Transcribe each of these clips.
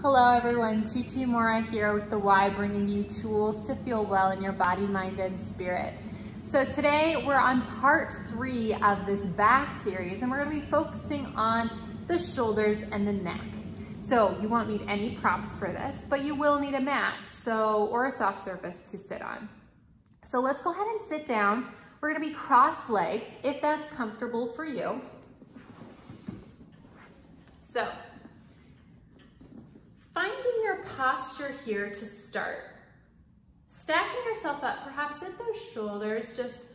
Hello everyone, Tutu Mora here with the Y, bringing you tools to feel well in your body, mind, and spirit. So today we're on part 3 of this back series, and we're going to be focusing on the shoulders and the neck. So you won't need any props for this, but you will need a mat or a soft surface to sit on. So let's go ahead and sit down. We're going to be cross-legged if that's comfortable for you. So finding your posture here to start. Stacking yourself up, perhaps with those shoulders, just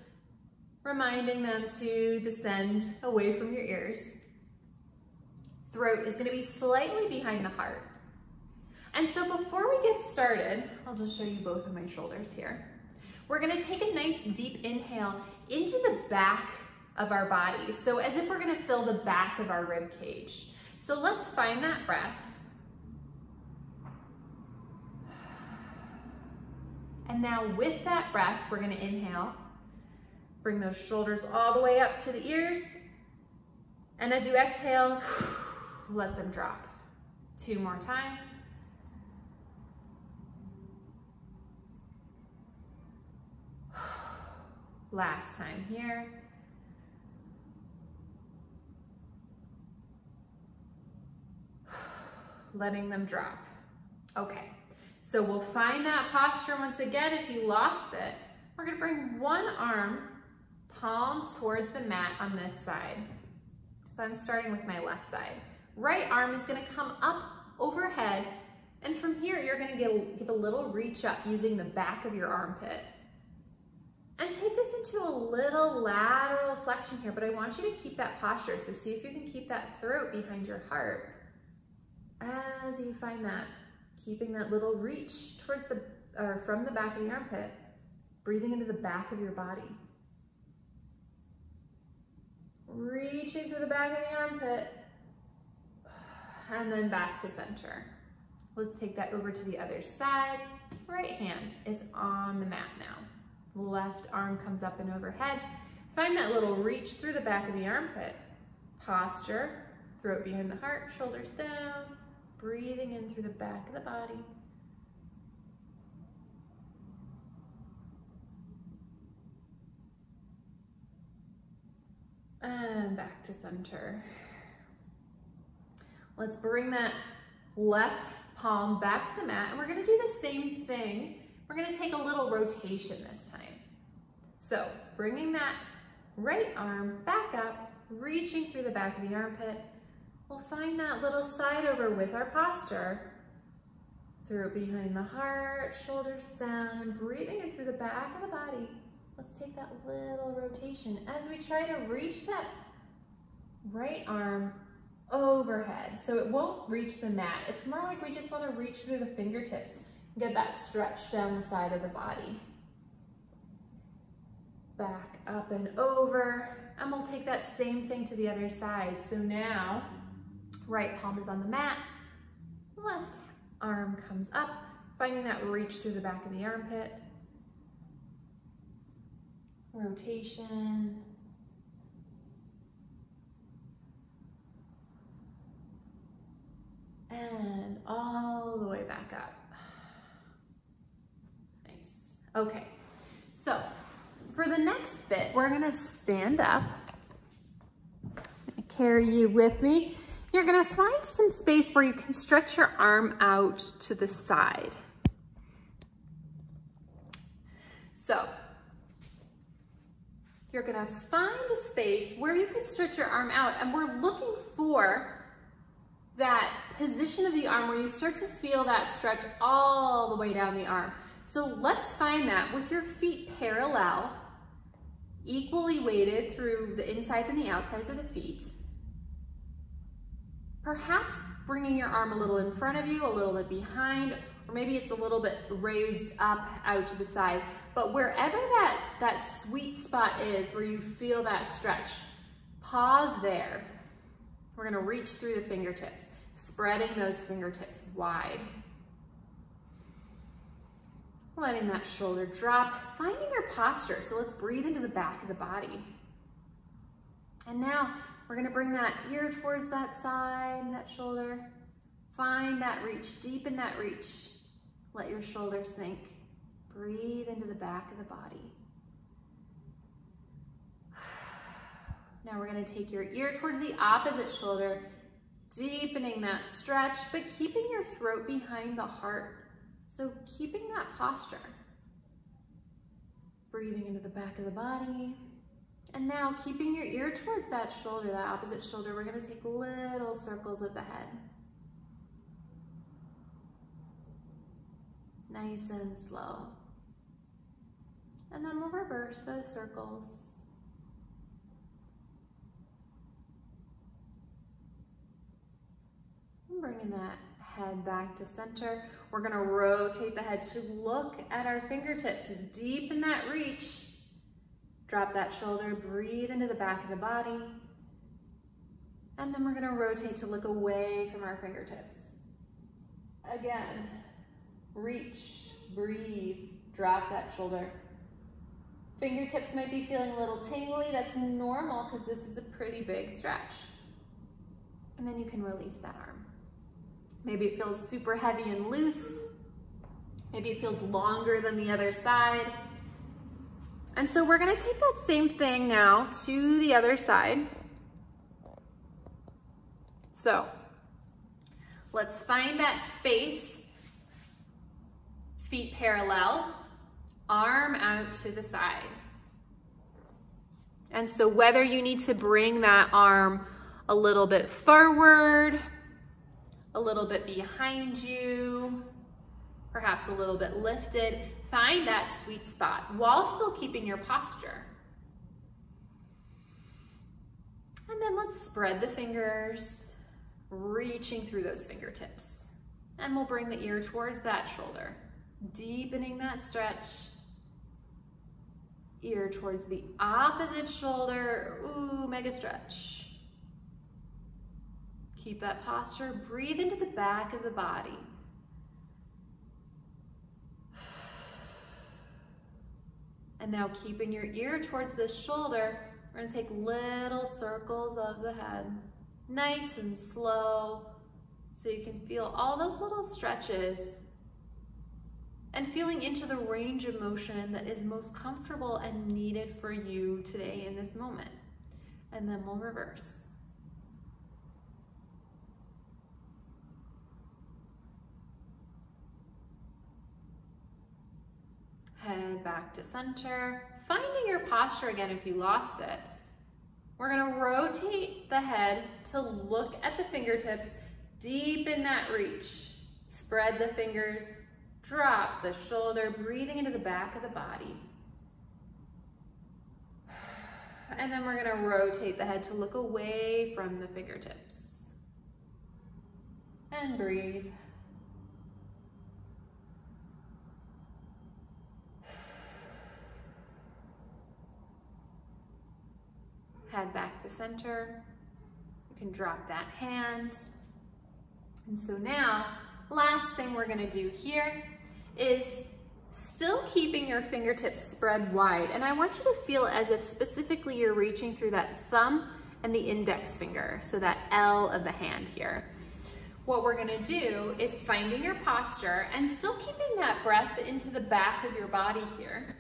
reminding them to descend away from your ears. Throat is going to be slightly behind the heart. And so before we get started, I'll just show you both of my shoulders here. We're going to take a nice deep inhale into the back of our body. So as if we're going to fill the back of our rib cage. So let's find that breath. And now with that breath, we're going to inhale. Bring those shoulders all the way up to the ears. And as you exhale, let them drop. 2 more times. Last time here. Letting them drop. Okay, so we'll find that posture once again. If you lost it, we're gonna bring one arm, palm towards the mat on this side. So I'm starting with my left side. Right arm is gonna come up overhead, and from here, you're gonna give a little reach up using the back of your armpit. And take this into a little lateral flexion here, but I want you to keep that posture. So see if you can keep that throat behind your heart as you find that, keeping that little reach towards from the back of the armpit, breathing into the back of your body. Reaching through the back of the armpit, and then back to center. Let's take that over to the other side. Right hand is on the mat now. Left arm comes up and overhead. Find that little reach through the back of the armpit. Posture, throat behind the heart, shoulders down, breathing in through the back of the body. And back to center. Let's bring that left palm back to the mat, and we're gonna do the same thing. We're gonna take a little rotation this time. So bringing that right arm back up, reaching through the back of the armpit, we'll find that little side over with our posture. Throat behind the heart, shoulders down, and breathing in through the back of the body. Let's take that little rotation as we try to reach that right arm overhead. So it won't reach the mat. It's more like we just wanna reach through the fingertips. Get that stretch down the side of the body. Back up and over, and we'll take that same thing to the other side. So now, right palm is on the mat, left arm comes up, finding that reach through the back of the armpit. Rotation. And all the way back up. Nice. Okay, so for the next bit, we're gonna stand up. I'm gonna carry you with me. You're gonna find some space where you can stretch your arm out to the side. So you're gonna find a space where you can stretch your arm out, and we're looking for that position of the arm where you start to feel that stretch all the way down the arm. So let's find that with your feet parallel, equally weighted through the insides and the outsides of the feet. Perhaps bringing your arm a little in front of you, a little bit behind, or maybe it's a little bit raised up out to the side. But wherever that sweet spot is, where you feel that stretch, pause there. We're gonna reach through the fingertips, spreading those fingertips wide. Letting that shoulder drop, finding your posture. So let's breathe into the back of the body. And now we're gonna bring that ear towards that side, that shoulder, Find that reach, deepen that reach. Let your shoulders sink. Breathe into the back of the body. Now we're gonna take your ear towards the opposite shoulder, deepening that stretch, but keeping your throat behind the heart. So keeping that posture. Breathing into the back of the body. And now keeping your ear towards that shoulder, that opposite shoulder, we're gonna take little circles of the head. Nice and slow. And then we'll reverse those circles. And bringing that head back to center. We're gonna rotate the head to look at our fingertips. Deepen that reach. Drop that shoulder, breathe into the back of the body. And then we're gonna rotate to look away from our fingertips. Again, reach, breathe, drop that shoulder. Fingertips might be feeling a little tingly. That's normal because this is a pretty big stretch. And then you can release that arm. Maybe it feels super heavy and loose. Maybe it feels longer than the other side. And so we're gonna take that same thing now to the other side. So let's find that space. Feet parallel, arm out to the side. And so whether you need to bring that arm a little bit forward, a little bit behind you, perhaps a little bit lifted, find that sweet spot while still keeping your posture. And then let's spread the fingers, reaching through those fingertips. And we'll bring the ear towards that shoulder, deepening that stretch. Ear towards the opposite shoulder, ooh, mega stretch. Keep that posture, breathe into the back of the body. And now keeping your ear towards the shoulder, we're gonna take little circles of the head, nice and slow, so you can feel all those little stretches and feeling into the range of motion that is most comfortable and needed for you today in this moment. And then we'll reverse. Head back to center. Finding your posture again if you lost it. We're gonna rotate the head to look at the fingertips, deepen that reach. Spread the fingers, drop the shoulder, breathing into the back of the body. And then we're gonna rotate the head to look away from the fingertips. And breathe. Head back to center. You can drop that hand. And so now, last thing we're gonna do here is still keeping your fingertips spread wide. And I want you to feel as if specifically you're reaching through that thumb and the index finger, so that L of the hand here. What we're gonna do is finding your posture and still keeping that breath into the back of your body here.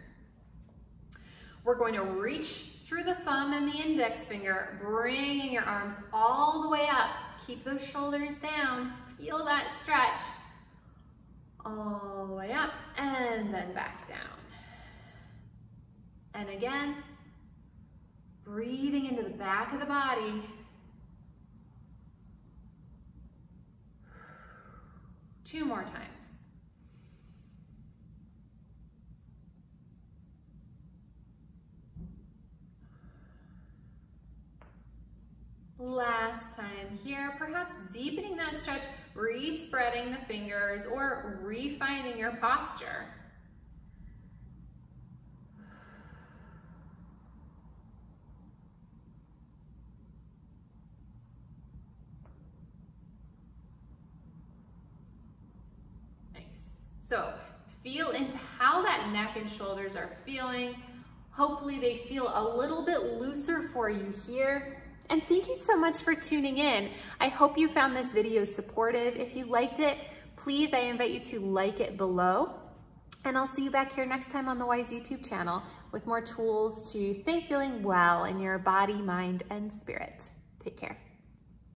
We're going to reach through the thumb and the index finger, bringing your arms all the way up. Keep those shoulders down, feel that stretch. All the way up and then back down. And again, breathing into the back of the body. Two more times. Last time here, perhaps deepening that stretch, re-spreading the fingers or refining your posture. Nice. So feel into how that neck and shoulders are feeling. Hopefully they feel a little bit looser for you here. And thank you so much for tuning in. I hope you found this video supportive. If you liked it, please, I invite you to like it below. And I'll see you back here next time on the Wise YouTube channel with more tools to stay feeling well in your body, mind, and spirit. Take care.